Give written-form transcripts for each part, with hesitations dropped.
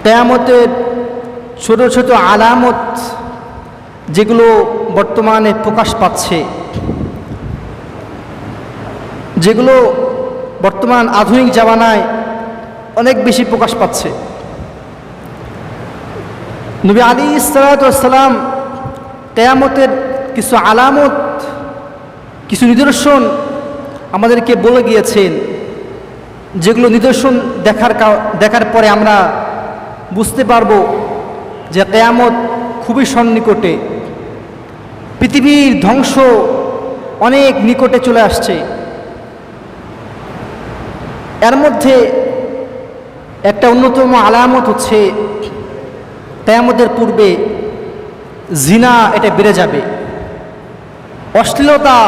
কিয়ামতের ছোট ছোট আলামত যেগুলো বর্তমানে প্রকাশ পাচ্ছে, যেগুলো বর্তমান আধুনিক জামানায় অনেক বেশি প্রকাশ পাচ্ছে। নবী আলাইহিস সালাতু ওয়াস সালাম কিয়ামতের কিছু আলামত, কিছু নিদর্শন আমাদেরকে বলে গিয়েছেন, যেগুলো নিদর্শন দেখার পরে আমরা বুঝতে পারবো যে কিয়ামত খুবই সন্নিকটে, পৃথিবীর ধ্বংস অনেক নিকটে চলে আসছে। এর মধ্যে একটা অন্যতম আলামত হচ্ছে কিয়ামতের পূর্বে জিনা এটা বেড়ে যাবে, অশ্লীলতা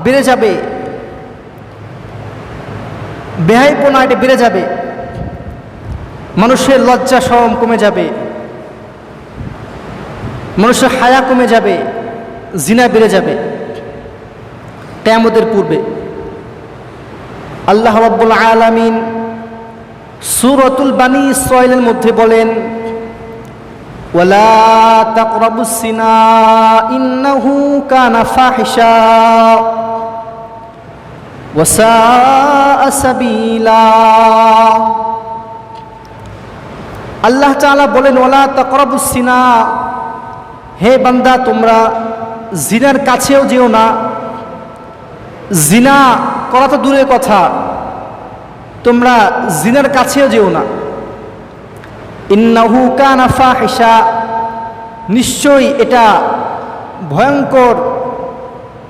বেড়ে যাবে, বেহাইপনা এটা বেড়ে যাবে, মানুষের লজ্জা শরম কমে যাবে, মানুষের হায়া কমে যাবে, জিনা বেড়ে যাবে কিয়ামতের পূর্বে। আল্লাহ রাব্বুল আলামিন সূরাতুল বানী ইসরাঈলের মধ্যে বলেন, ওয়ালা তাকরাবুস সিনা ইন্নাহু কানা ফাহিশা ওয়া সাআ সাবিলা। আল্লাহ তাআলা বলেন, ওয়ালা তাকরাবুস সিনা, হে বান্দা তোমরা জিনার কাছেও যেও না। জিনা করা তো দূরের কথা, তোমরা জিনার কাছেও যেও না। ইন্নাহু কানা ফাহিশা, নিশ্চয়ই এটা ভয়ঙ্কর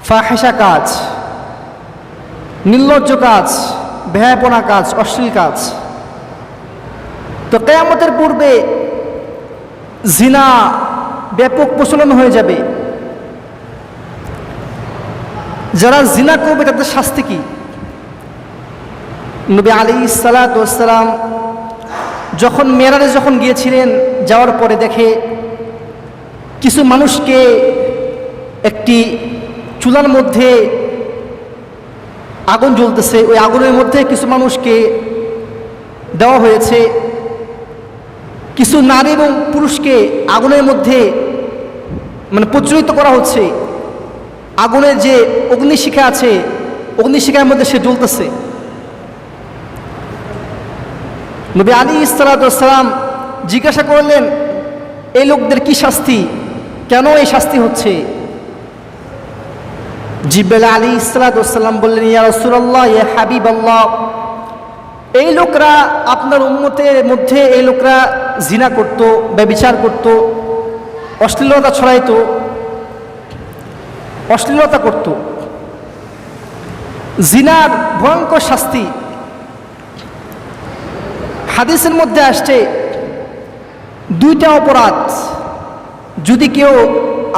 ফাহিশা কাজ, নির্লজ্জ কাজ, বেহায়াপনা কাজ, অশ্লীল কাজ। তো কিয়ামতের পূর্বে জিনা ব্যাপক প্রচলন হয়ে যাবে। যারা জিনা করবে তাদের শাস্তি কি? নবী আলাইহিস সালাতু ওয়াস সালাম যখন মেরাজে যখন গিয়েছিলেন, যাওয়ার পরে দেখে কিছু মানুষকে একটি চুলার মধ্যে আগুন জ্বলতেছে, ওই আগুনের মধ্যে কিছু মানুষকে দেওয়া হয়েছে। কিছু নারী এবং পুরুষকে আগুনের মধ্যে প্রচলিত করা হচ্ছে। আগুনের যে অগ্নিশিখা আছে, অগ্নিশিখার মধ্যে সে জ্বলতেছে। নবী আলাইহিস সালাতু ওয়াস সালাম জিজ্ঞাসা করলেন, এই লোকদের কি শাস্তি, কেন এই শাস্তি হচ্ছে? জিবরাইল আলাইহিস সালাতু ওয়াস সালাম বললেন, ইয়া রাসূলুল্লাহ, ইয়া হাবিবাল্লাহ, এই লোকরা আপনার উম্মতের মধ্যে এই লোকরা জিনা করত, ব্যভিচার করত, অশ্লীলতা ছড়াইতো, অশ্লীলতা করত। জিনার ভয়ঙ্কর শাস্তি। হাদিসের মধ্যে আসছে দুইটা অপরাধ যদি কেউ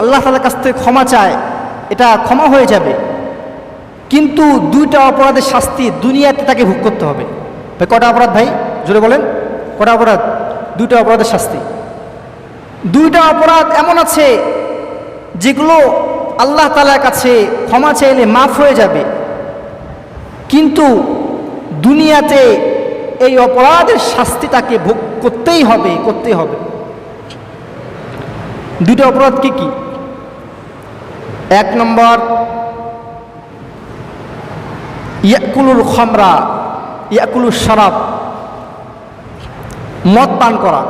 আল্লাহ তাআলার কাছ থেকে ক্ষমা চায়, এটা ক্ষমা হয়ে যাবে, কিন্তু দুইটা অপরাধের শাস্তি দুনিয়াতে তাকে ভোগ করতে হবে। ভাই কটা অপরাধ ভাই জোরে বলেন, কটা অপরাধ? দুইটা অপরাধের শাস্তি। দুইটা অপরাধ এমন আছে যেগুলো আল্লাহ তাআলার কাছে ক্ষমা চাইলে মাফ হয়ে যাবে, কিন্তু দুনিয়াতে এই অপরাধের শাস্তি তাকে ভোগ করতেই হবে, করতেই হবে। দুইটা অপরাধ কি কি? এক নম্বর, ইয়াকুলুল খামরা, ইয়াকুলুল শরাব, মদ পান করা।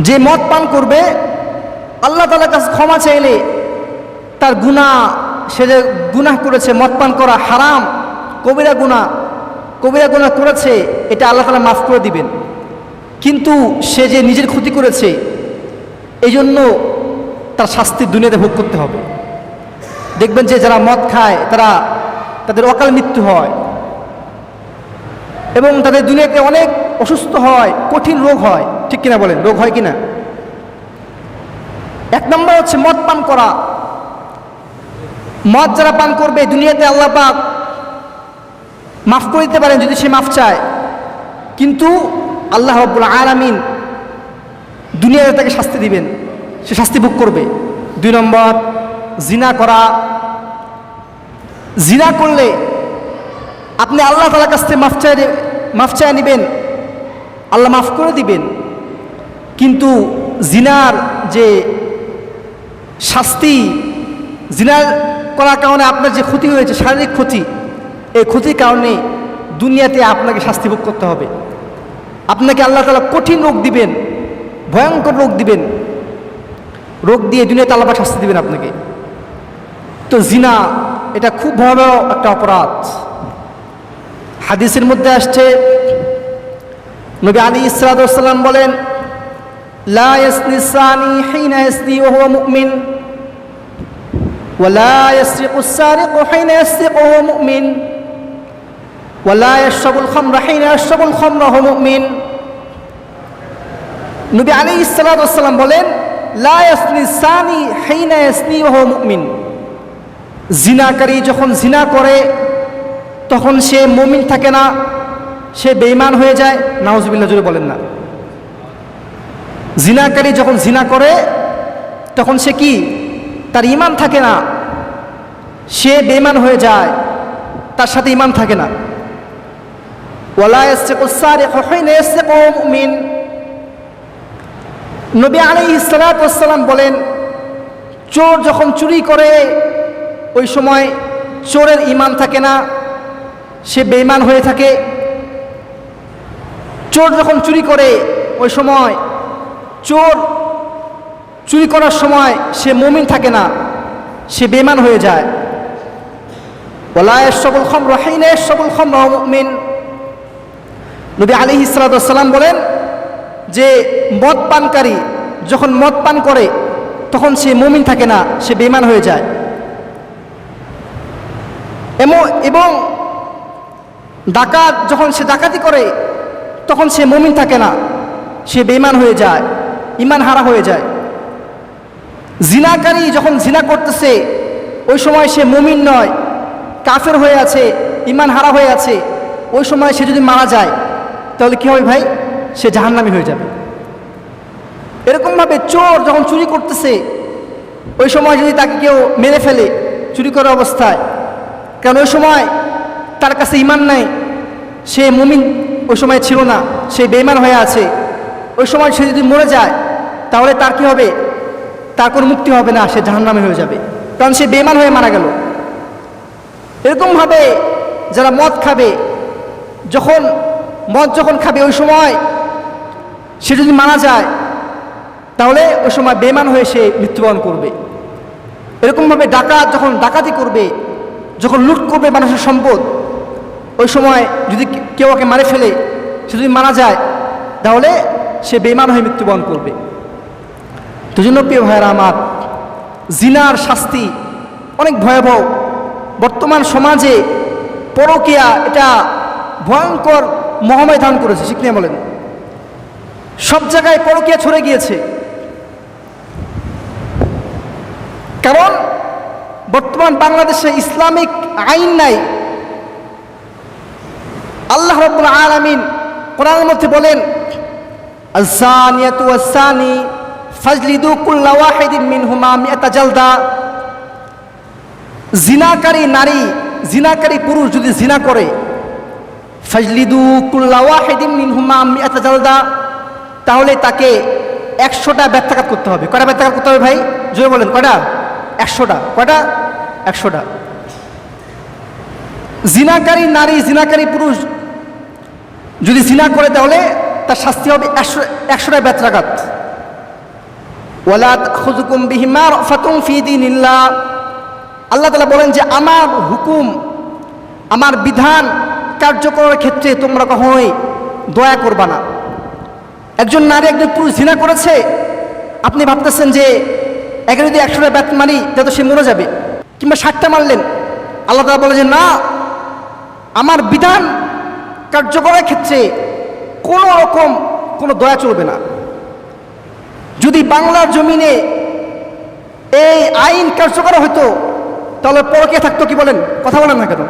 যে মদ পান করবে, আল্লাহ তাআলার কাছে ক্ষমা চাইলে তার গুনাহ, সে যে গুনাহ করেছে, মদ পান করা হারাম, কবিরা গুনাহ, কবিরা গুনাহ করেছে, এটা আল্লাহ তাআলা মাফ করে দিবেন। কিন্তু সে যে নিজের ক্ষতি করেছে, এই জন্য তার শাস্তি দুনিয়াতে ভোগ করতে হবে। দেখবেন যে যারা মদ খায় তাদের অকাল মৃত্যু হয় এবং তাদের দুনিয়াতে অনেক অসুস্থ হয়, কঠিন রোগ হয়। ঠিক কিনা বলেন, রোগ হয় কিনা? এক নম্বর হচ্ছে মদ পান করা। মদ যারা পান করবে, দুনিয়াতে আল্লাহ পাক মাফ করে দিতে পারেন যদি সে মাফ চায়, কিন্তু আল্লাহ রাব্বুল আলামিন দুনিয়াতে তাকে শাস্তি দিবেন, সে শাস্তি ভোগ করবে। দুই নম্বর, জিনা করা। জিনা করলে আপনি আল্লাহ তাআলার কাছ থেকে মাফ চায় নেবেন, আল্লাহ মাফ করে দিবেন, কিন্তু জিনার যে শাস্তি, জিনার করার কারণে আপনার যে ক্ষতি হয়েছে, শারীরিক ক্ষতি, এই ক্ষতির কারণে দুনিয়াতে আপনাকে শাস্তি ভোগ করতে হবে। আপনাকে আল্লাহ তাআলা কঠিন রোগ দিবেন, ভয়ঙ্কর রোগ দিবেন, রোগ দিয়ে দুনিয়াতে আল্লাহ পাক শাস্তি দিবেন আপনাকে। তো জিনা এটা খুব ভয়াবহ একটা অপরাধ। হাদিসের মধ্যে আসছে, নবী আলাইহিস সালাতু ওয়াস সালাম বলেন, লা ইয়াসনি সানি হিনা ইয়াসনি ওয়া হুয়া মুমিন ওয়া লা ইয়াসরিকু সারিকু হিনা ইয়াসরিকু ওয়া হুয়া মুমিন ওয়া লা ইয়াশরাবুল খামরা হিনা ইয়াশরাবুল খামরা ওয়া হুয়া মুমিন। নবী আলাইহিস সালাতু ওয়াস সালাম বলেন, লা ইয়াসনি সানি হিনা ইয়াসনি ওয়া হুয়া মুমিন। জিনাকারী যখন জিনা করে তখন সে মুমিন থাকে না, সে বেঈমান হয়ে যায়। নাউজুবিল্লাহ, জোরে বলেন না। জিনাকারী যখন জিনা করে তখন সে কি, তার ঈমান থাকে না, সে বেঈমান হয়ে যায়, তার সাথে ঈমান থাকে না। ওয়ালা ইয়াসরিকু সারিকু হিনা ইয়াসরিকু ওয়া হুয়া মুমিন। নবী আলাইহিস সালাতু ওয়াস সালাম বলেন, চোর যখন চুরি করে ওই সময় চোরের ঈমান থাকে না, সে বেঈমান হয়ে থাকে। চোর যখন চুরি করে ওই সময় চোর চুরি করার সময় সে মুমিন থাকে না, সে বেঈমান হয়ে যায়। ওয়ালা ইয়াশরাবুল খামরা হিনা ইয়াশরাবুল খামরা ওয়া হুয়া মুমিন। নবী আলাইহিস সালাতু ওয়াস সালাম বলেন যে মদ পানকারী যখন মদ পান করে তখন সে মুমিন থাকে না, সে বেঈমান হয়ে যায়। এবং ডাকাত যখন সে ডাকাতি করে তখন সে মুমিন থাকে না, সে বেঈমান হয়ে যায়, ঈমান হারা হয়ে যায়। জিনাকারী যখন জিনা করতেছে ওই সময় সে মুমিন নয়, কাফের হয়ে আছে, ঈমান হারা হয়ে আছে। ওই সময় সে যদি মারা যায় তাহলে কি হবে ভাই? সে জাহান্নামী হয়ে যাবে। এরকমভাবে চোর যখন চুরি করতেছে ওই সময় যদি তাকে কেউ মেরে ফেলে চুরি করার অবস্থায়, কারণ ওই সময় তার কাছে ঈমান নাই, সে মুমিন ওই সময় ছিল না, সে বেঈমান হয়ে আছে, ওই সময় সে যদি মরে যায় তাহলে তার কি হবে? তার কোনো মুক্তি হবে না, সে জাহান্নামী হয়ে যাবে, কারণ সে বেঈমান হয়ে মারা গেল। এরকমভাবে যারা মদ খাবে, মদ যখন খাবে ওই সময় সে যদি মারা যায় তাহলে ওই সময় বেঈমান হয়ে সে মৃত্যুবরণ করবে। এরকমভাবে ডাকাত যখন ডাকাতি করবে, যখন লুট করবে মানুষের সম্পদ, ওই সময় যদি কেউ ওকে মারে ফেলে, সে যদি মারা যায় তাহলে সে বেঈমান হয়ে মৃত্যুবরণ করবে। তো জন্য প্রিয় ভাইয়েরা আমার, জিনার শাস্তি অনেক ভয়াবহ। বর্তমান সমাজে পরকীয়া এটা ভয়ঙ্কর মহামারী ধারণ করেছে, ঠিক নিয়ে বলেন। সব জায়গায় পরকীয়া ছড়ে গিয়েছে, কারণ বর্তমান বাংলাদেশে ইসলামিক আইন নাই। আল্লাহ রাব্বুল আলামিন কোরআনের মধ্যে বলেন, আয-যানিয়াতু ওয়াজ-যানি ফাজলিদু কুল্লা ওয়াহিদিন মিনহুমা মিআতা জালদা। জিনাকারী নারী, জিনাকারী পুরুষ যদি জিনা করে, ফাজলিদু কুল্লা ওয়াহিদিন মিনহুমা মিআতা জালদা, তাহলে তাকে 100টা ব্যত্যাঘাত করতে হবে। কয়টা ব্যত্যাঘাত করতে হবে ভাই? জোরে বলেন, কয়টা? 100টা। কয়টা? 100টা। জিনাকারী নারী, জিনাকারী পুরুষ যদি জিনা করে তাহলে তার শাস্তি হবে 100টা ব্যত্যাঘাত। ওয়ালা তাখুযুকুম বিহিমা রাফাতুন ফি দীনিল্লাহ। আল্লাহ তাআলা বলেন যে আমার হুকুম, আমার বিধান কার্যকরের ক্ষেত্রে তোমরা কখনোই দয়া করবা না। একজন নারী একজন পুরুষ জিনা করেছে, আপনি ভাবতেছেন যে একে যদি 100টা ব্যাত মারি তাহলে তো সে মরে যাবে, কিংবা 60টা মারলেন। আল্লাহ তাআলা বলে যে না, আমার বিধান কার্যকরের ক্ষেত্রে কোনো রকম কোনো দয়া চলবে না। যদি বাংলার জমিনে এই আইন কার্যকর হতো তাহলে পরকীয়া থাকতো, কি বলেন? কথা বলেন না কেন?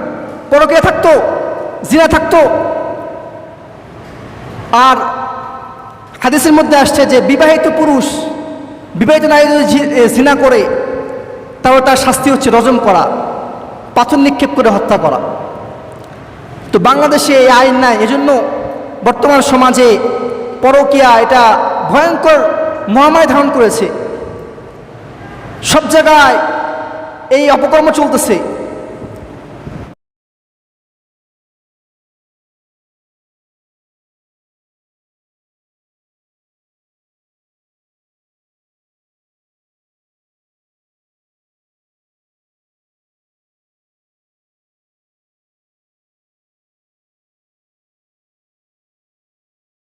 পরকীয়া থাকতো, জিনা থাকতো। আর হাদিসের মধ্যে আসছে যে বিবাহিত পুরুষ, বিবাহিত নারী যদি জিনা করে তাহলে তার শাস্তি হচ্ছে রজম করা, পাথর নিক্ষেপ করে হত্যা করা। তো বাংলাদেশে এই আইন নাই, এজন্য বর্তমান সমাজে পরকীয়া এটা ভয়ঙ্কর মহামারী ধারণ করেছে। সব জায়গায় এই অপকর্ম চলতেছে।